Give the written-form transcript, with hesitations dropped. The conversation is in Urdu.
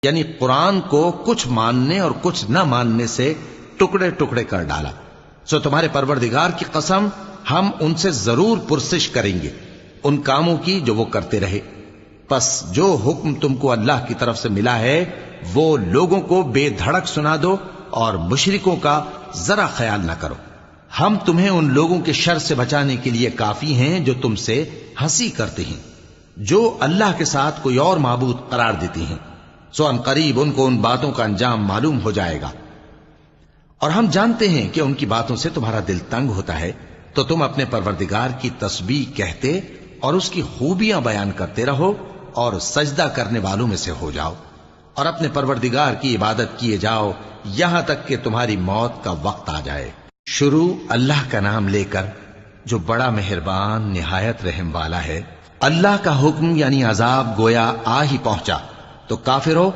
یعنی قرآن کو کچھ ماننے اور کچھ نہ ماننے سے ٹکڑے ٹکڑے کر ڈالا. سو تمہارے پروردگار کی قسم ہم ان سے ضرور پرسش کریں گے ان کاموں کی جو وہ کرتے رہے. پس جو حکم تم کو اللہ کی طرف سے ملا ہے وہ لوگوں کو بے دھڑک سنا دو اور مشرکوں کا ذرا خیال نہ کرو. ہم تمہیں ان لوگوں کے شر سے بچانے کے لیے کافی ہیں جو تم سے ہنسی کرتے ہیں، جو اللہ کے ساتھ کوئی اور معبود قرار دیتی ہیں. سو ان قریب ان کو ان باتوں کا انجام معلوم ہو جائے گا. اور ہم جانتے ہیں کہ ان کی باتوں سے تمہارا دل تنگ ہوتا ہے، تو تم اپنے پروردگار کی تسبیح کہتے اور اس کی خوبیاں بیان کرتے رہو اور سجدہ کرنے والوں میں سے ہو جاؤ اور اپنے پروردگار کی عبادت کیے جاؤ یہاں تک کہ تمہاری موت کا وقت آ جائے. شروع اللہ کا نام لے کر جو بڑا مہربان نہایت رحم والا ہے. اللہ کا حکم یعنی عذاب گویا آ ہی پہنچا تو کافروں